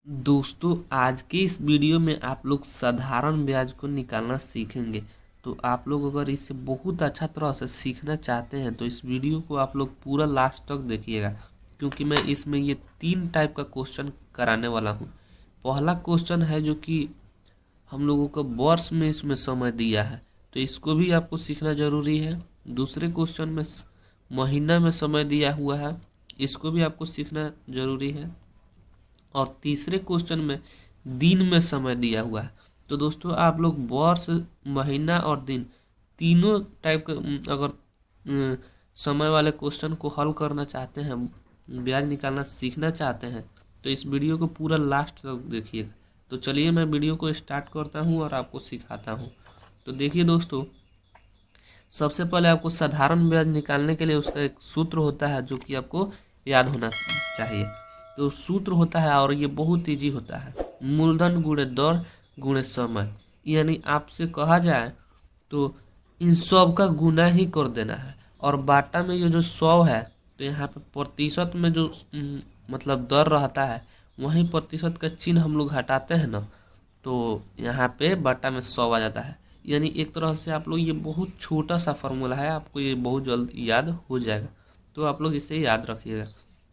दोस्तों आज के इस वीडियो में आप लोग साधारण ब्याज को निकालना सीखेंगे। तो आप लोग अगर इसे बहुत अच्छा तरह से सीखना चाहते हैं तो इस वीडियो को आप लोग पूरा लास्ट तक देखिएगा, क्योंकि मैं इसमें ये 3 टाइप का क्वेश्चन कराने वाला हूँ। पहला क्वेश्चन है जो कि हम लोगों को वर्ष में इसमें समय दिया है, तो इसको भी आपको सीखना जरूरी है। दूसरे क्वेश्चन में महीना में समय दिया हुआ है, इसको भी आपको सीखना जरूरी है। और तीसरे क्वेश्चन में दिन में समय दिया हुआ है। तो दोस्तों आप लोग वर्ष, महीना और दिन तीनों टाइप के अगर समय वाले क्वेश्चन को हल करना चाहते हैं, ब्याज निकालना सीखना चाहते हैं, तो इस वीडियो को पूरा लास्ट तक देखिएगा। तो चलिए मैं वीडियो को स्टार्ट करता हूँ और आपको सिखाता हूँ। तो देखिए दोस्तों, सबसे पहले आपको साधारण ब्याज निकालने के लिए उसका एक सूत्र होता है जो कि आपको याद होना चाहिए। तो सूत्र होता है और ये बहुत ईजी होता है, मूलधन गुणे दर गुणे समय। यानी आपसे कहा जाए तो इन सब का गुना ही कर देना है, और बाटा में ये जो 100 है तो यहाँ पे प्रतिशत में जो मतलब दर रहता है, वहीं प्रतिशत का चिन्ह हम लोग हटाते हैं ना, तो यहाँ पे बाटा में 100 आ जाता है। यानी एक तरह से आप लोग, ये बहुत छोटा सा फार्मूला है, आपको ये बहुत जल्द याद हो जाएगा, तो आप लोग इसे याद रखिएगा।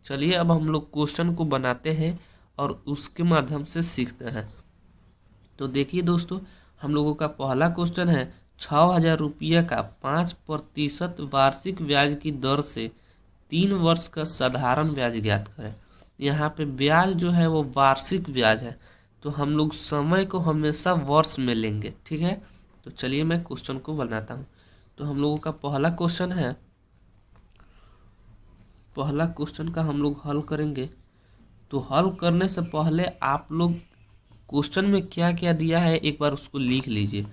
चलिए अब हम लोग क्वेश्चन को बनाते हैं और उसके माध्यम से सीखते हैं। तो देखिए दोस्तों, हम लोगों का पहला क्वेश्चन है 6,000 रुपया का 5% वार्षिक ब्याज की दर से 3 वर्ष का साधारण ब्याज ज्ञात करें। यहाँ पे ब्याज जो है वो वार्षिक ब्याज है, तो हम लोग समय को हमेशा वर्ष में लेंगे, ठीक है। तो चलिए मैं क्वेश्चन को बनाता हूँ। तो हम लोगों का पहला क्वेश्चन है, पहला क्वेश्चन का हम लोग हल करेंगे। तो हल करने से पहले आप लोग क्वेश्चन में क्या क्या दिया है एक बार उसको लिख लीजिए।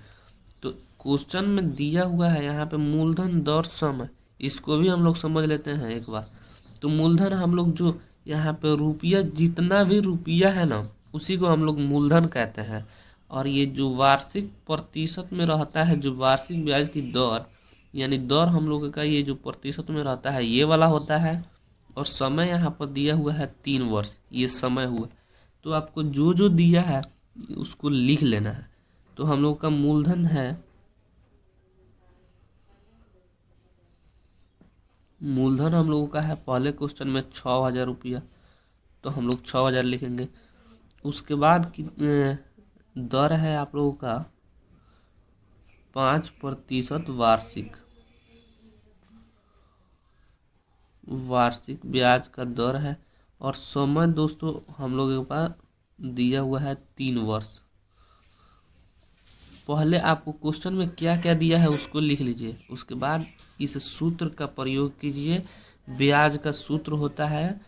तो क्वेश्चन में दिया हुआ है यहाँ पे मूलधन दर समय, इसको भी हम लोग समझ लेते हैं एक बार। तो मूलधन हम लोग जो यहाँ पे रुपया, जितना भी रुपया है ना, उसी को हम लोग मूलधन कहते हैं। और ये जो वार्षिक प्रतिशत में रहता है, जो वार्षिक ब्याज की दर, यानी दर हम लोगों का ये जो प्रतिशत में रहता है ये वाला होता है। और समय यहाँ पर दिया हुआ है 3 वर्ष, ये समय हुआ। तो आपको जो जो दिया है उसको लिख लेना है। तो हम लोग का मूलधन है, मूलधन हम लोगों का है पहले क्वेश्चन में 6,000 रुपया, तो हम लोग 6,000 लिखेंगे। उसके बाद की दर है आप लोगों का 5% वार्षिक, वार्षिक ब्याज का दर है। और समय दोस्तों हम लोगों के पास दिया हुआ है 3 वर्ष। पहले आपको क्वेश्चन में क्या क्या दिया है उसको लिख लीजिए, उसके बाद इस सूत्र का प्रयोग कीजिए। ब्याज का सूत्र होता है,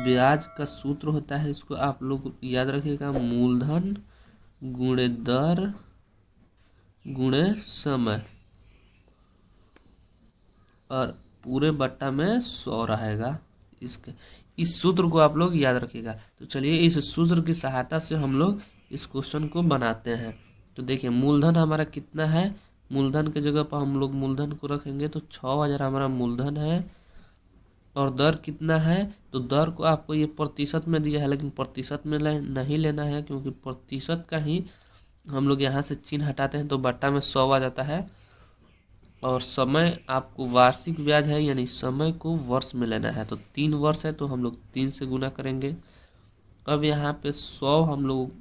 ब्याज का सूत्र होता है, इसको आप लोग याद रखिएगा, मूलधन गुणे दर गुणे समय, और पूरे बट्टा में 100 रहेगा। इसके इस सूत्र को आप लोग याद रखिएगा। तो चलिए इस सूत्र की सहायता से हम लोग इस क्वेश्चन को बनाते हैं। तो देखिए मूलधन हमारा कितना है, मूलधन के जगह पर हम लोग मूलधन को रखेंगे तो 6,000 हमारा मूलधन है। और दर कितना है, तो दर को आपको ये प्रतिशत में दिया है, लेकिन प्रतिशत में नहीं लेना है, क्योंकि प्रतिशत का ही हम लोग यहाँ से चिन्ह हटाते हैं तो बट्टा में 100 आ जाता है। और समय आपको वार्षिक ब्याज है, यानी समय को वर्ष में लेना है। तो 3 वर्ष है तो हम लोग 3 से गुना करेंगे। अब यहाँ पे 100 हम लोग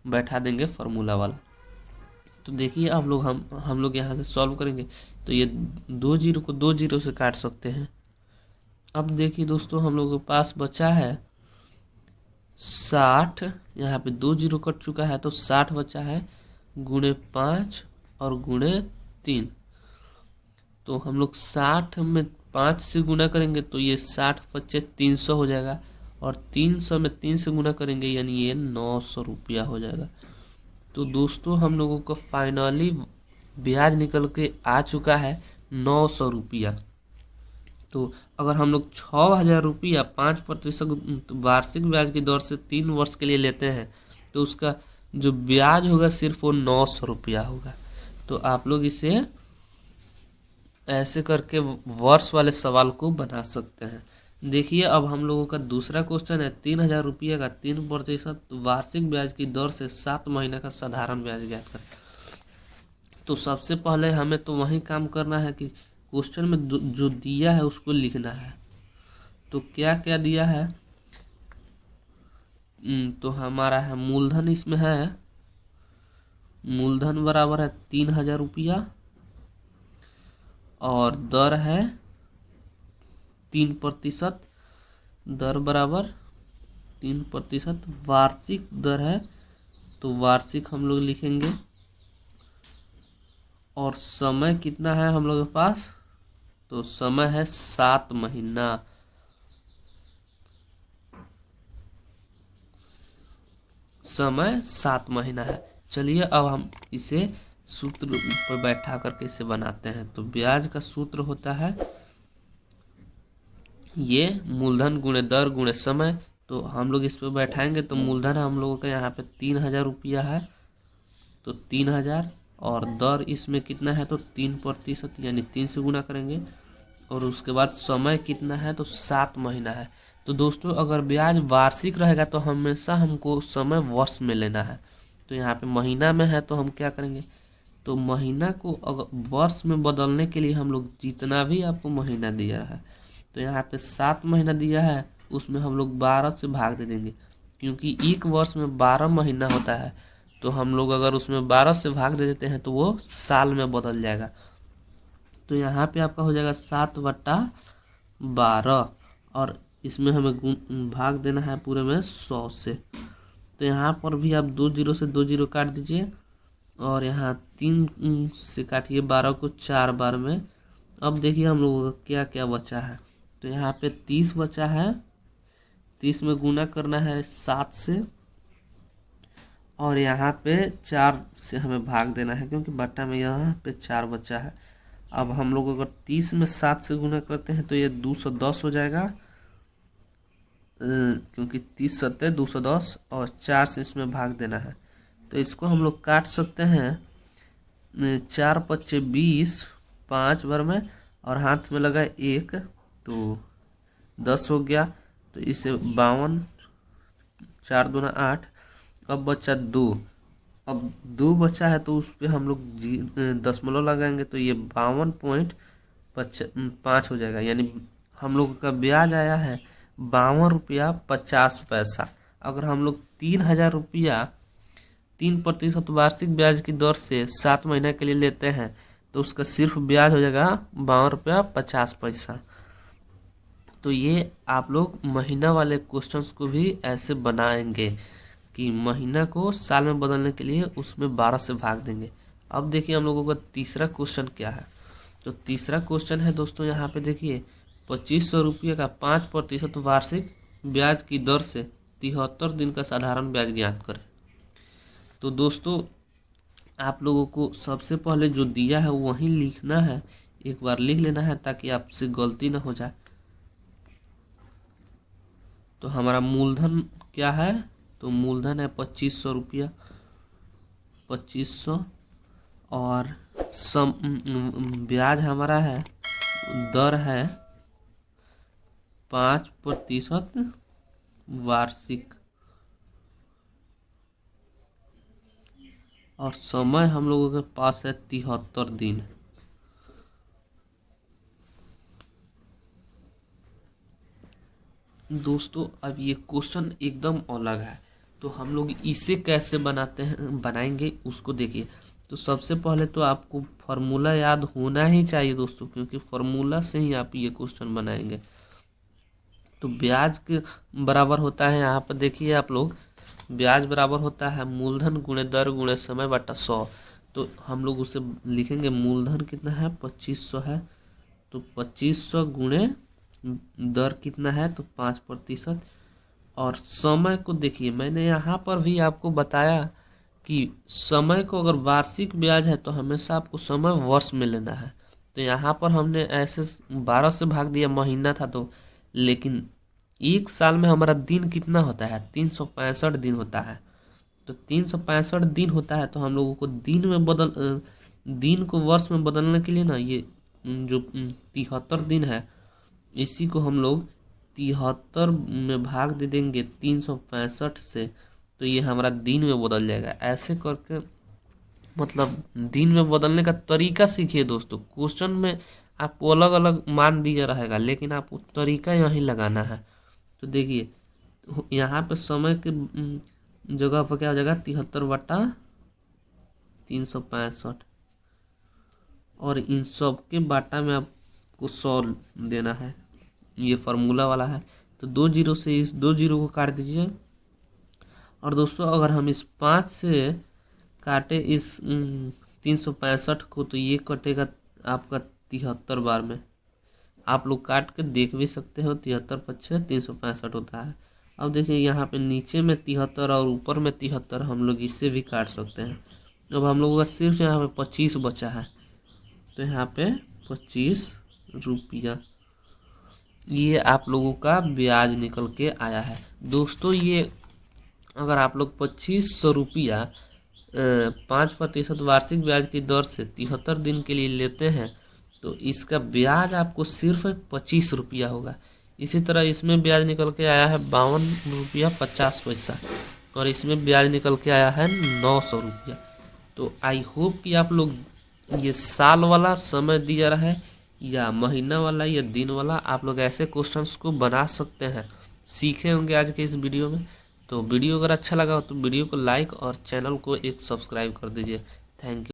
बैठा देंगे फार्मूला वाला। तो देखिए अब लोग हम लोग यहाँ से सॉल्व करेंगे तो ये 2 जीरो को 2 जीरो से काट सकते हैं। अब देखिए दोस्तों, हम लोगों के पास बचा है 60, यहाँ पे 2 जीरो कट चुका है तो 60 बचा है, गुणे 5 और गुणे 3। तो हम लोग 60 में 5 से गुना करेंगे तो ये 60 बच्चे 300 हो जाएगा, और 300 में 3 से गुना करेंगे यानी ये 900 रुपया हो जाएगा। तो दोस्तों हम लोगों को फाइनली ब्याज निकल के आ चुका है 900 रुपया। तो अगर हम लोग 6,000 रुपया 5% वार्षिक ब्याज की दर से 3 वर्ष के लिए लेते हैं तो उसका जो ब्याज होगा सिर्फ वो 900 रुपया होगा। तो आप लोग इसे ऐसे करके वर्ष वाले सवाल को बना सकते हैं। देखिए अब हम लोगों का दूसरा क्वेश्चन है 3,000 रुपये का 3% वार्षिक ब्याज की दर से 7 महीने का साधारण ब्याज ज्ञात करें। तो सबसे पहले हमें तो वही काम करना है कि क्वेश्चन में जो दिया है उसको लिखना है। तो क्या क्या दिया है, तो हमारा है मूलधन, इसमें है मूलधन बराबर है 3,000 रुपया और दर है 3%। दर बराबर 3%, वार्षिक दर है तो वार्षिक हम लोग लिखेंगे। और समय कितना है हम लोग के पास, तो समय है 7 महीना। समय 7 महीना है। चलिए अब हम इसे सूत्र पर बैठा करके इसे बनाते हैं। तो ब्याज का सूत्र होता है ये मूलधन गुणे दर गुणे समय। तो हम लोग इस पर बैठाएंगे तो मूलधन हम लोगों का यहाँ पे 3,000 रुपया है, तो 3,000 और दर इसमें कितना है तो 3%, यानी 3 से गुना करेंगे। और उसके बाद समय कितना है तो 7 महीना है। तो दोस्तों अगर ब्याज वार्षिक रहेगा तो हमेशा हमको समय वर्ष में लेना है। तो यहाँ पे महीना में है तो हम क्या करेंगे, तो महीना को अगर वर्ष में बदलने के लिए हम लोग जितना भी आपको महीना दिया है, तो यहाँ पे 7 महीना दिया है उसमें हम लोग 12 से भाग दे देंगे, क्योंकि एक वर्ष में 12 महीना होता है। तो हम लोग अगर उसमें 12 से भाग दे देते हैं तो वो साल में बदल जाएगा। तो यहाँ पे आपका हो जाएगा 7/12 और इसमें हमें भाग देना है पूरे में 100 से। तो यहाँ पर भी आप 2 जीरो से 2 जीरो काट दीजिए और यहाँ 3 से काटिए 12 को 4 बार में। अब देखिए हम लोगों का क्या क्या बचा है। तो यहाँ पे 30 बचा है, 30 में गुना करना है 7 से और यहाँ पे 4 से हमें भाग देना है, क्योंकि बट्टा में यहाँ पे 4 बचा है। अब हम लोग अगर 30 में 7 से गुना करते हैं तो ये 210 हो जाएगा, क्योंकि 30 सत्ते 210 और 4 से इसमें भाग देना है। तो इसको हम लोग काट सकते हैं 4 पच्चे 20, 5 बार में और हाथ में लगा 1 तो 10 हो गया। तो इसे 52, 4 दूना 8। अब बचा 2, अब 2 बचा है तो उस पर हम लोग दशमलव लगाएंगे तो ये 52.5 हो जाएगा। यानी हम लोग का ब्याज आया है 52 रुपया 50 पैसा। अगर हम लोग 3,000 रुपया 3% वार्षिक ब्याज की दर से 7 महीने के लिए लेते हैं तो उसका सिर्फ ब्याज हो जाएगा 52 रुपया 50 पैसा। तो ये आप लोग महीना वाले क्वेश्चंस को भी ऐसे बनाएंगे कि महीना को साल में बदलने के लिए उसमें 12 से भाग देंगे। अब देखिए हम लोगों का तीसरा क्वेश्चन क्या है। तो तीसरा क्वेश्चन है दोस्तों, यहाँ पे देखिए 2,500 रुपये का 5% वार्षिक ब्याज की दर से 73 दिन का साधारण ब्याज ज्ञात करें। तो दोस्तों आप लोगों को सबसे पहले जो दिया है वही लिखना है, एक बार लिख लेना है ताकि आपसे गलती ना हो जाए। तो हमारा मूलधन क्या है, तो मूलधन है 2,500 रुपया, 2,500 और ब्याज हमारा है, दर है 5% वार्षिक और समय हम लोगों के पास है 73 दिन। दोस्तों अब ये क्वेश्चन एकदम अलग है, तो हम लोग इसे कैसे बनाएंगे उसको देखिए। तो सबसे पहले तो आपको फार्मूला याद होना ही चाहिए दोस्तों, क्योंकि फार्मूला से ही आप ये क्वेश्चन बनाएंगे। तो ब्याज के बराबर होता है, यहाँ पर देखिए आप लोग, ब्याज बराबर होता है मूलधन गुणे दर गुणे समय बटा 100। तो हम लोग उसे लिखेंगे, मूलधन कितना है 2,500 है, तो 2,500 गुणे दर कितना है तो 5%। और समय को देखिए, मैंने यहाँ पर भी आपको बताया कि समय को अगर वार्षिक ब्याज है तो हमेशा आपको समय वर्ष में लेना है। तो यहाँ पर हमने ऐसे 12 से भाग दिया, महीना था तो, लेकिन एक साल में हमारा दिन कितना होता है 365 दिन होता है। तो 365 दिन होता है तो हम लोगों को दिन को वर्ष में बदलने के लिए ना, ये जो 73 दिन है इसी को हम लोग 73 में भाग दे देंगे 365 से, तो ये हमारा दिन में बदल जाएगा। ऐसे करके मतलब दिन में बदलने का तरीका सीखिए दोस्तों। क्वेश्चन में आपको अलग अलग मान दिया रहेगा, लेकिन आपको तरीका यहीं लगाना है। तो देखिए यहाँ पे समय के जगह पर क्या हो जाएगा, 73/365, और इन सब के बाटा में आपको 100 देना है। ये फार्मूला वाला है। तो 2 जीरो से इस 2 जीरो को काट दीजिए। और दोस्तों अगर हम इस 5 से काटे इस 365 को, तो ये कटेगा आपका 73 बार में। आप लोग काट के देख भी सकते हो। 73×6 365 होता है। अब देखिए यहाँ पे नीचे में 73 और ऊपर में 73, हम लोग इससे भी काट सकते हैं। अब हम लोगों का सिर्फ यहाँ पे 25 बचा है, तो यहाँ पे 25 रुपया ये आप लोगों का ब्याज निकल के आया है। दोस्तों ये अगर आप लोग 2500 रुपया 5% वार्षिक ब्याज की दर से 73 दिन के लिए लेते हैं, तो इसका ब्याज आपको सिर्फ 25 रुपया होगा। इसी तरह इसमें ब्याज निकल के आया है 52 रुपया 50 पैसा, और इसमें ब्याज निकल के आया है 900 रुपया। तो आई होप कि आप लोग ये साल वाला समय दिया रहे या महीना वाला या दिन वाला, आप लोग ऐसे क्वेश्चंस को बना सकते हैं। सीखे होंगे आज के इस वीडियो में। तो वीडियो अगर अच्छा लगा हो तो वीडियो को लाइक और चैनल को एक सब्सक्राइब कर दीजिए। Thank you.